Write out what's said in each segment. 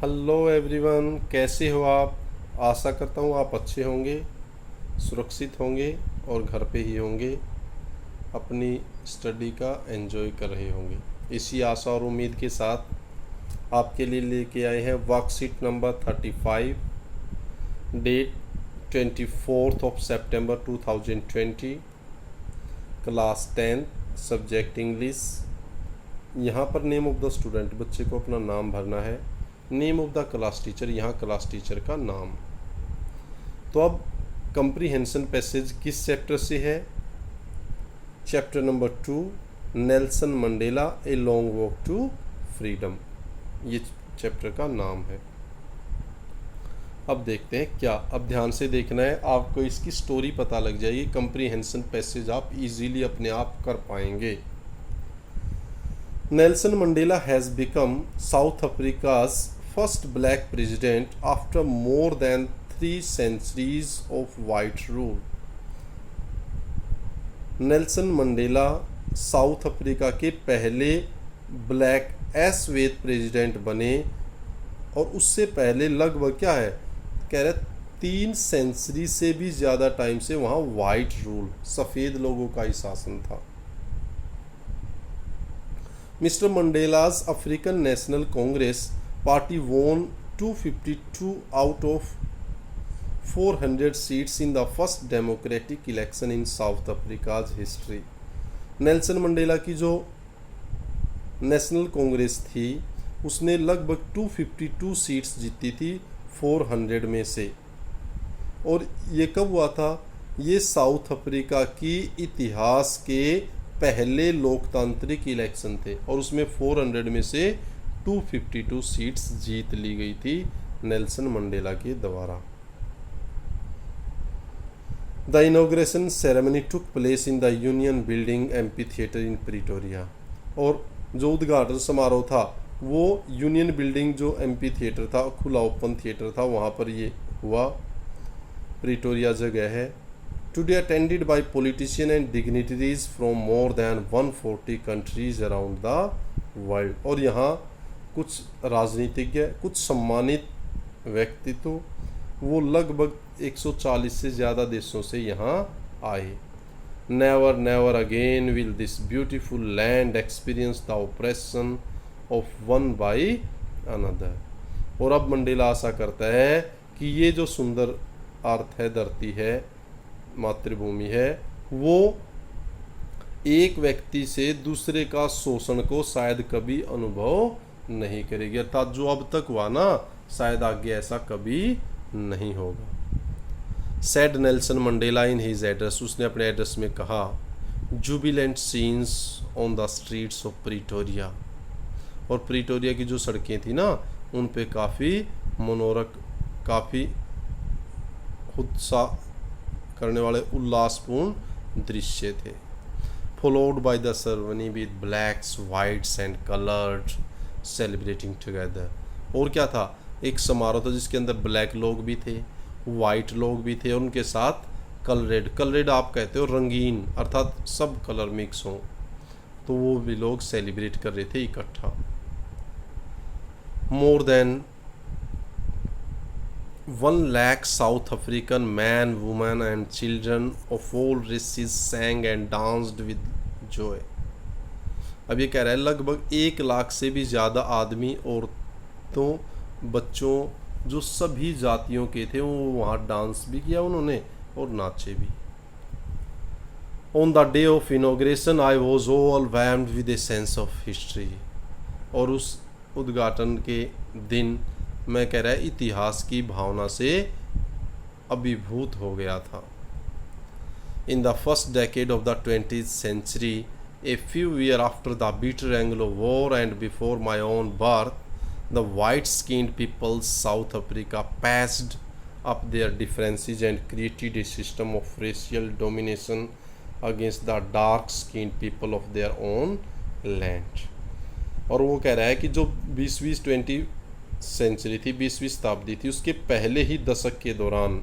Hello everyone, कैसे हो आप। आशा करता हूँ आप अच्छे होंगे, सुरक्षित होंगे और घर पे ही होंगे, अपनी स्टडी का एंजॉय कर रहे होंगे। इसी आशा और उम्मीद के साथ आपके लिए लेके आए हैं वर्कशीट नंबर 35, डेट 24 सितंबर 2020, क्लास 10, सब्जेक्ट इंग्लिश। यहाँ पर नेम ऑफ द स्टूडेंट, बच्चे को अपना नाम भरना है। Name of the class teacher, यहाँ क्लास टीचर का नाम। तो अब कंप्रीहेंशन पैसेज किस चैप्टर से है? Chapter number 2, Nelson Mandela a long walk to freedom, ये चैप्टर का नाम है। अब देखते हैं क्या। अब ध्यान से देखना है, आपको इसकी स्टोरी पता लग जाएगी। कंप्रीहेंशन पैसेज आप इजीली अपने आप कर पाएंगे। Nelson Mandela has become South Africa's first black president after more than 3 centuries of white rule. Nelson Mandela south Africa के पहले ब्लैक श्वेत प्रेसिडेंट बने, और उससे पहले लगभग क्या है कह रहे 3 सेंचुरी से भी ज़्यादा टाइम से वहाँ वाइट रूल, सफ़ेद लोगों का ही शासन था। Mr. Mandela's African National Congress party won 252 out of 400 seats in the first democratic election in South Africa's history. Nelson Mandela की जो नेशनल कांग्रेस थी उसने लगभग 252 सीट्स जीती थी 400 में से। और ये कब हुआ था? ये साउथ अफ्रीका की इतिहास के पहले लोकतांत्रिक इलेक्शन थे, और उसमें 400 में से 252 सीट्स जीत ली गई थी नेल्सन मंडेला के द्वारा। The inauguration ceremony took place in the union building amphi theatre in Pretoria, और जो उद्घाटन समारोह था वो यूनियन बिल्डिंग जो एम्पी थिएटर था, खुला ओपन थिएटर था, वहाँ पर ये हुआ। प्रिटोरिया जगह है। Today attended by politicians and dignitaries from more than 140 countries around the world. और यहाँ कुछ राजनीतिज्ञ, कुछ सम्मानित व्यक्तित्व, वो लगभग 140 से ज़्यादा देशों से यहाँ आए। Never, never again will this beautiful land experience the oppression of one by another. और अब मंडेला आशा करता है कि ये जो सुंदर अर्थ है, धरती है, मातृभूमि है, वो एक व्यक्ति से दूसरे का शोषण को शायद कभी अनुभव नहीं करेगी। अर्थात जो अब तक हुआ ना, शायद आगे ऐसा कभी नहीं होगा। Said Nelson Mandela in his address, उसने अपने एड्रेस में कहा, Jubilant scenes on the streets of Pretoria. और प्रिटोरिया की जो सड़कें थी ना, उन पे काफ़ी मनोरक, काफ़ी उत्साह करने वाले उल्लासपूर्ण दृश्य थे। Followed by the ceremony with blacks, whites and coloured celebrating together. और क्या था? एक समारोह था जिसके अंदर ब्लैक लोग भी थे, वाइट लोग भी थे, और उनके साथ कलरेड, कलरेड आप कहते हो रंगीन, अर्थात सब कलर मिक्स हों, तो वो भी लोग सेलिब्रेट कर रहे थे इकट्ठा। More than 1 lakh South African men, women and children of all races sang and danced with joy. अब ये कह रहा है लगभग 1 लाख से भी ज़्यादा आदमी, औरतों, बच्चों, जो सभी जातियों के थे, वो वहाँ डांस भी किया उन्होंने और नाचे भी। On the day of inauguration I was overwhelmed with a sense of history. और उस उद्घाटन के दिन मैं कह रहा है इतिहास की भावना से अभिभूत हो गया था। In the first decade of the 20th century, a few years after the bitter Anglo War and before my own birth, the white-skinned peoples South Africa patched up their differences and created a system of racial domination against the dark-skinned people of their own land. और वो कह रहा है कि जो 20वीं century थी, 20वीं शताब्दी थी, उसके पहले ही दशक के दौरान,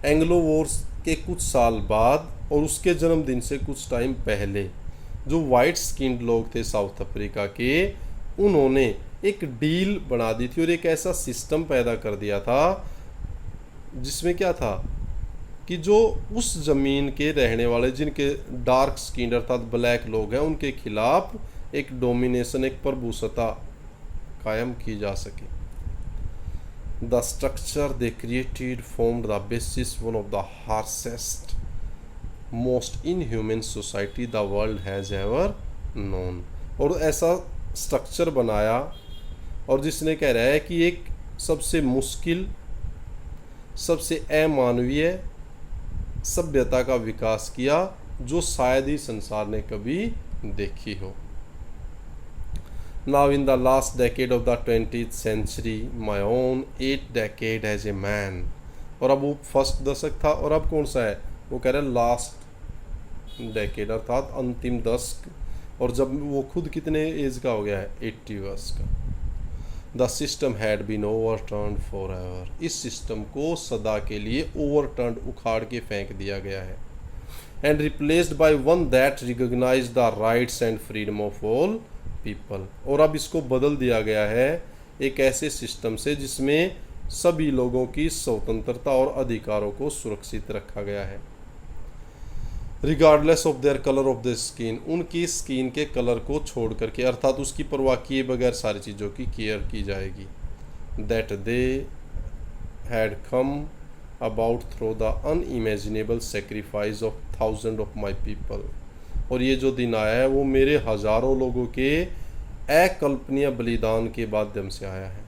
एंग्लो वॉर्स के कुछ साल बाद और उसके जन्मदिन से कुछ टाइम पहले, जो वाइट स्किन्ड लोग थे साउथ अफ्रीका के, उन्होंने एक डील बना दी थी और एक ऐसा सिस्टम पैदा कर दिया था जिसमें क्या था कि जो उस ज़मीन के रहने वाले जिनके डार्क स्किन अर्थात ब्लैक लोग हैं उनके खिलाफ एक डोमिनेशन, एक प्रभुसत्ता कायम की जा सके। The structure they created formed the basis one of the harshest most inhuman society the world has ever known. और ऐसा स्ट्रक्चर बनाया और जिसने कह रहा है कि एक सबसे मुश्किल, सबसे अमानवीय सभ्यता का विकास किया जो शायद ही संसार ने कभी देखी हो। Now in the last decade of the 20th century my own 8th decade as a man. और अब वो फर्स्ट दशक था और अब कौन सा है, वो कह रहे हैं लास्ट डेकेड अर्थात अंतिम दशक। और जब वो खुद कितने एज का हो गया है, 80 वर्ष का। The system had been overturned for ever. इस सिस्टम को सदा के लिए ओवरटर्न्ड, उखाड़ के फेंक दिया गया है। And replaced by one that recognise the rights and freedom of all people. और अब इसको बदल दिया गया है एक ऐसे सिस्टम से जिसमें सभी लोगों की स्वतंत्रता और अधिकारों को सुरक्षित रखा गया है। Regardless of their colour of the skin, उनकी स्किन के कलर को छोड़ करके अर्थात उसकी परवाह किए बगैर सारी चीज़ों की केयर की जाएगी। That they had come about through the unimaginable sacrifice of thousand of my people. और ये जो दिन आया है वो मेरे हज़ारों लोगों के अकल्पनीय बलिदान के माध्यम से आया है।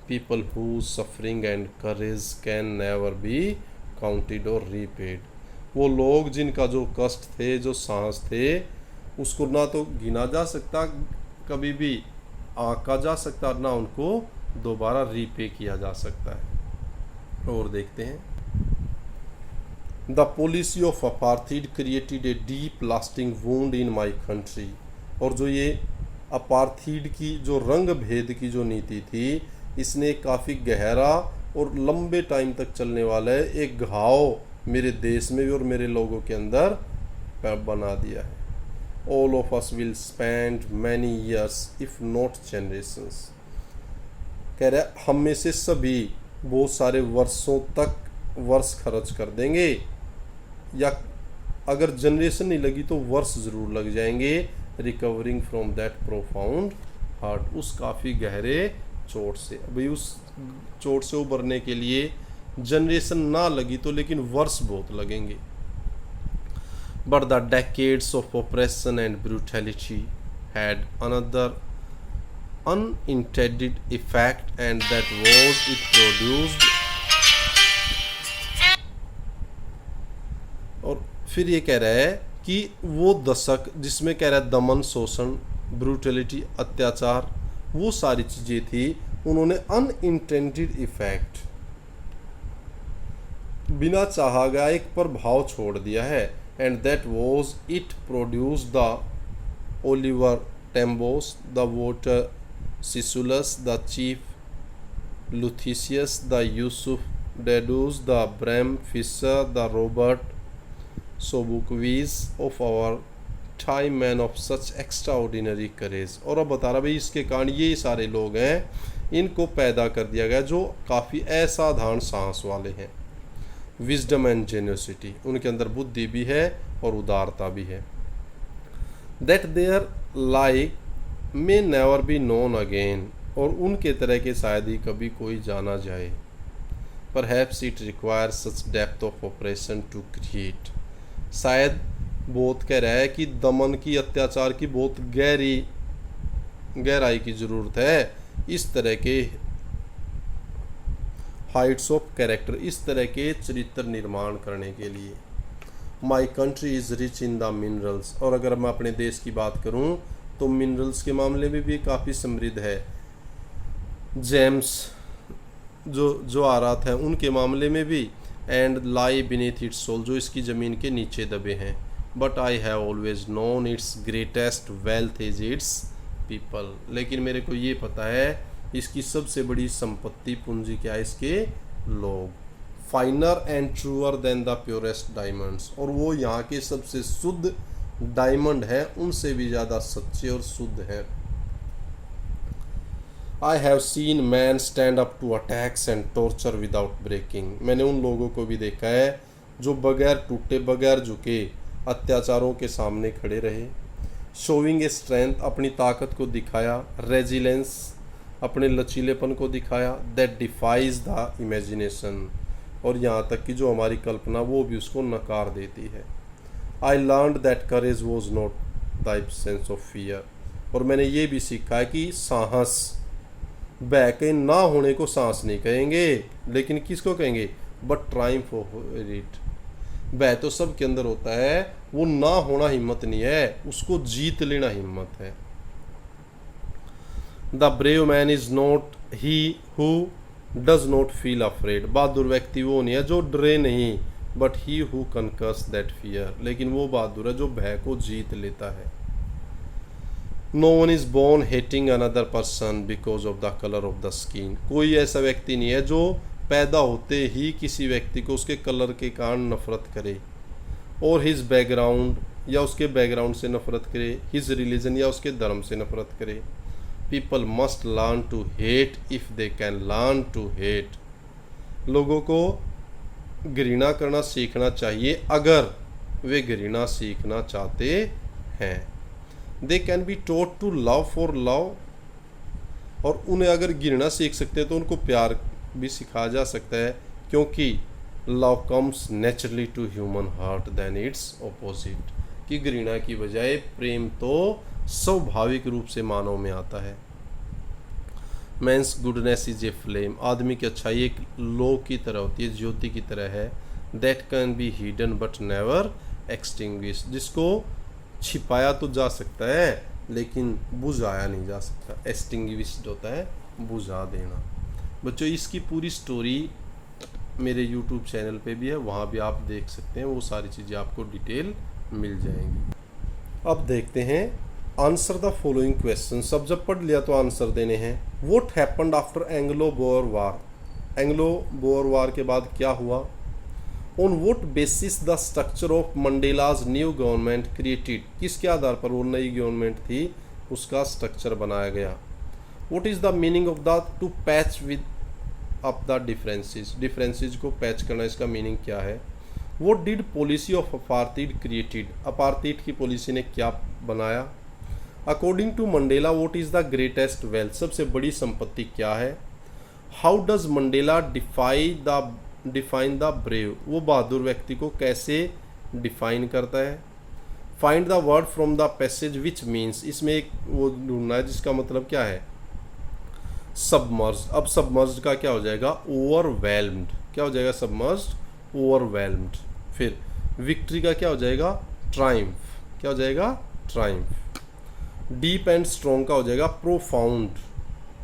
People who suffering and courage can never be counted और रीपेड। वो लोग जिनका जो कष्ट थे, जो साहस थे, उसको ना तो गिना जा सकता, कभी भी आंका जा सकता, ना उनको दोबारा रीपे किया जा सकता है। और देखते हैं, the policy of apartheid created a deep lasting wound in my country. और जो ये अपार्थीड की जो रंग भेद की जो नीति थी, इसने काफ़ी गहरा और लंबे टाइम तक चलने वाला एक घाव मेरे देश में भी और मेरे लोगों के अंदर बना दिया है। All of us will spend many years if not generations. कह रहे हम में से सभी बहुत सारे वर्षों तक वर्ष खर्च कर देंगे, या अगर जनरेशन नहीं लगी तो वर्ष ज़रूर लग जाएंगे, recovering from that profound hurt, उस काफ़ी गहरे चोट से। अभी उस चोट से उबरने के लिए जनरेशन ना लगी तो लेकिन वर्ष बहुत लगेंगे। But the decades of operation and brutality had another unintended effect and that was it produced. और फिर ये कह रहा है कि वो दशक जिसमें कह रहा है दमन, शोषण, ब्रूटैलिटी, अत्याचार, वो सारी चीज़ें थी, उन्होंने अनइंटेंडेड इफेक्ट, बिना चाहा गया एक प्रभाव छोड़ दिया है। And that was it produce the Oliver Tambos, the Walter Sisulus, the Chief Luthulis, the Yusuf Dadoos, the Bram Fischers, the Robert Sobukwes of our time, man of such extraordinary courage. और अब बता रहा भाई इसके कारण ये सारे लोग हैं, इनको पैदा कर दिया गया जो काफ़ी असाधारण साहस वाले हैं। विजडम एंड जेन्युसिटी, उनके अंदर बुद्धि भी है और उदारता भी है। That there like may never be known again, और उनके तरह के शायद ही कभी कोई जाना जाए। Perhaps it requires such depth of operation to create, शायद बहुत कह रहा है कि दमन की, अत्याचार की बहुत गहराई की ज़रूरत है इस तरह के हाइट्स ऑफ कैरेक्टर, इस तरह के चरित्र निर्माण करने के लिए। My country is rich in the minerals, और अगर मैं अपने देश की बात करूं तो मिनरल्स के मामले में भी काफ़ी समृद्ध है। जेम्स जो आरात हैं उनके मामले में भी, and lie beneath its soil, जो इसकी ज़मीन के नीचे दबे हैं। But I have always known its greatest wealth is its people, लेकिन मेरे को ये पता है इसकी सबसे बड़ी संपत्ति पूंजी क्या है, इसके लोग। Finer and truer than the purest diamonds, और वो यहाँ के सबसे शुद्ध डायमंड है, उनसे भी ज़्यादा सच्चे और शुद्ध हैं। I have seen man stand up to attacks and torture without breaking. मैंने उन लोगों को भी देखा है जो बगैर टूटे बगैर झुके अत्याचारों के सामने खड़े रहे। शोविंग ए स्ट्रेंथ, अपनी ताकत को दिखाया। रेजिलेंस, अपने लचीलेपन को दिखाया। दैट डिफाइज द इमेजिनेशन, और यहाँ तक कि जो हमारी कल्पना वो भी उसको नकार देती है। I learn that courage was not the absence of fear, और मैंने ये भी सीखा है कि साहस, भय के ना होने को साहस नहीं कहेंगे, लेकिन किसको कहेंगे? But triumph of it. भय तो सबके अंदर होता है, वो ना होना हिम्मत नहीं है, उसको जीत लेना हिम्मत है। The brave man is not he who does not feel afraid. बहादुर व्यक्ति वो नहीं है जो डरे नहीं, but he who conquers that fear, लेकिन वो बहादुर है जो भय को जीत लेता है। No one is born hating another person because of the colour of the skin. कोई ऐसा व्यक्ति नहीं है जो पैदा होते ही किसी व्यक्ति को उसके कलर के कारण नफरत करे, और हिज बैकग्राउंड या उसके बैकग्राउंड से नफरत करे, हिज रिलीजन या उसके धर्म से नफरत करे। People must learn to hate if they can learn to hate. लोगों को घृणा करना सीखना चाहिए अगर वे घृणा सीखना चाहते हैं। They can be taught to love for love, और उन्हें अगर घृणा सीख सकते हैं तो उनको प्यार भी सिखाया जा सकता है, क्योंकि love comes naturally to human heart than its opposite. कि घृणा की बजाय प्रेम तो स्वाभाविक रूप से मानव में आता है। Man's goodness is a flame, आदमी की अच्छाई एक लो की तरह होती है, ज्योति की तरह है। That can be hidden but never extinguish, जिसको छिपाया तो जा सकता है लेकिन बुझाया नहीं जा सकता। एक्सटिंग्विश्ड होता है बुझा देना। बच्चों इसकी पूरी स्टोरी मेरे YouTube चैनल पे भी है, वहाँ भी आप देख सकते हैं, वो सारी चीज़ें आपको डिटेल मिल जाएंगी। अब देखते हैं आंसर द फॉलोइंग क्वेश्चन। सब जब पढ़ लिया तो आंसर देने हैं। What happened after Anglo Boer war, Anglo Boer war के बाद क्या हुआ? On what basis the structure of Mandela's new government created, किसके आधार पर वो नई गवर्नमेंट थी उसका स्ट्रक्चर बनाया गया? What is the meaning of the to patch with up the differences, differences को पैच करना, इसका मीनिंग क्या है? What did policy of apartheid created, apartheid की पॉलिसी ने क्या बनाया? According to Mandela what is the greatest wealth, सबसे बड़ी संपत्ति क्या है? How does Mandela define the brave, वो बहादुर व्यक्ति को कैसे डिफाइन करता है? Find the word from the passage which means, इसमें एक वो ढूंढना है जिसका मतलब क्या है? सबमर्ज। अब सबमर्ज का क्या हो जाएगा? ओवरवेल्म्ड। क्या हो जाएगा? Submerged, overwhelmed. फिर विक्ट्री का क्या हो जाएगा? ट्राइम्फ। क्या हो जाएगा? ट्राइम्फ। डीप एंड स्ट्रॉन्ग का हो जाएगा प्रोफाउंड।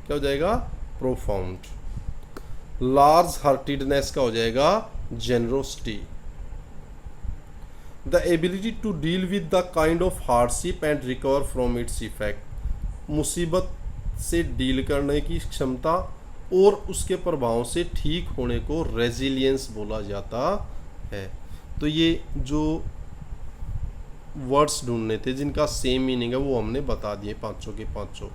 क्या हो जाएगा? प्रोफाउंड। लार्ज हार्टेडनेस का हो जाएगा generosity. The ability to deal with the kind of hardship and recover from its effect, मुसीबत से डील करने की क्षमता और उसके प्रभाव से ठीक होने को रेजिलियंस बोला जाता है। तो ये जो वर्ड्स ढूंढने थे जिनका सेम मीनिंग है वो हमने बता दिए पांचों के पांचों।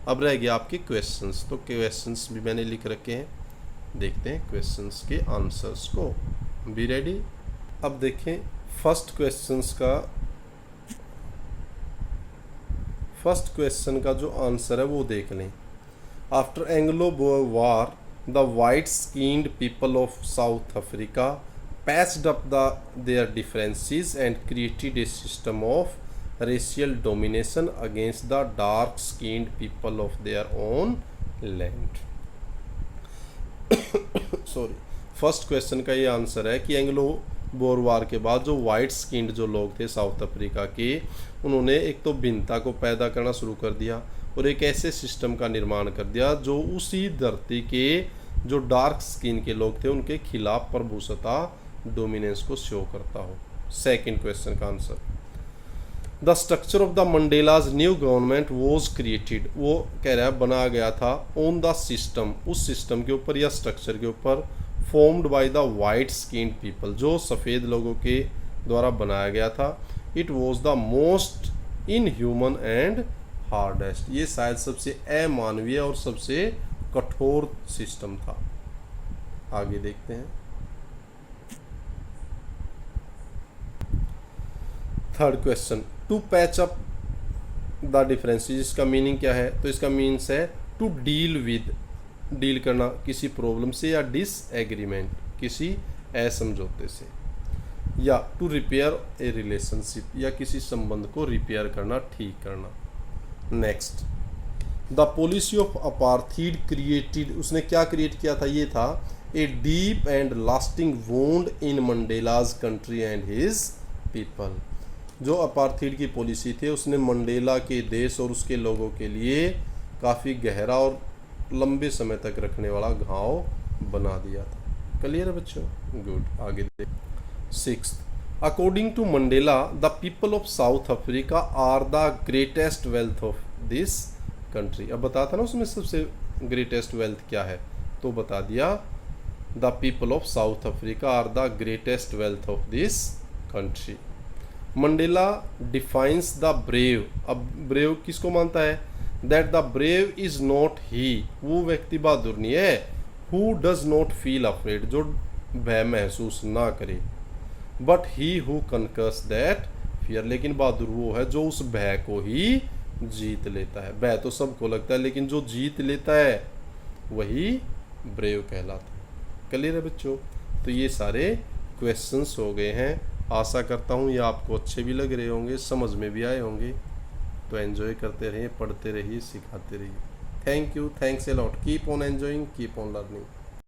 अब रह गया आपके क्वेश्चंस, तो क्वेश्चंस भी मैंने लिख रखे हैं, देखते हैं क्वेश्चंस के आंसर्स को। Be ready. अब देखें फर्स्ट क्वेश्चन का जो आंसर है वो देख लें। After Anglo Boer war the white skinned people of South Africa patched up their differences and created a system of racial domination against the dark skinned people of their own land. Sorry, first question का ये answer है कि Anglo Boer war के बाद जो white skinned जो लोग थे साउथ अफ्रीका के, उन्होंने एक तो भिन्नता को पैदा करना शुरू कर दिया और एक ऐसे सिस्टम का निर्माण कर दिया जो उसी धरती के जो डार्क स्किन के लोग थे उनके खिलाफ प्रभुसत्ता डोमिनेंस को शो करता हो। सेकंड क्वेश्चन का answer, the structure of the Mandela's new government was created, वो कह रहा है बनाया गया था ऑन द सिस्टम, उस सिस्टम के ऊपर या स्ट्रक्चर के ऊपर, formed by the white skinned people, जो सफ़ेद लोगों के द्वारा बनाया गया था। It was the most inhuman and hardest, ये शायद सबसे अमानवीय और सबसे कठोर सिस्टम था। आगे देखते हैं। Third question, to patch up the differences, इसका मीनिंग क्या है? तो इसका मीन्स है टू डील विद, डील करना किसी प्रॉब्लम से, या डिसएग्रीमेंट किसी असमझौते से, या टू रिपेयर ए रिलेशनशिप, या किसी संबंध को रिपेयर करना, ठीक करना। Next, the policy of apartheid created, उसने क्या क्रिएट किया था? ये था a deep and lasting wound in Mandela's country and his people. जो अपार्थीड की पॉलिसी थी उसने मंडेला के देश और उसके लोगों के लिए काफ़ी गहरा और लंबे समय तक रखने वाला घाव बना दिया था। क्लियर है बच्चों? गुड। आगे देख। Sixth, according to Mandela the people of South Africa are the greatest wealth of this country. अब बताता ना उसमें सबसे ग्रेटेस्ट वेल्थ क्या है, तो बता दिया the people of South Africa are the greatest wealth of this country. Mandela defines the brave, अब ब्रेव किसको मानता है? That the brave is not he, वो व्यक्ति बहादुर नहीं है, who does not feel afraid, जो भय महसूस ना करे, but he who conquers that fear, लेकिन बहादुर वो है जो उस भय को ही जीत लेता है। भय तो सबको लगता है, लेकिन जो जीत लेता है वही ब्रेव कहलाता है। क्लियर है बच्चों? तो ये सारे क्वेश्चंस हो गए हैं। आशा करता हूँ ये आपको अच्छे भी लग रहे होंगे, समझ में भी आए होंगे। तो एंजॉय करते रहिए, पढ़ते रहिए, सिखाते रहिए। Thank you, thanks a lot, keep on enjoying, keep on learning.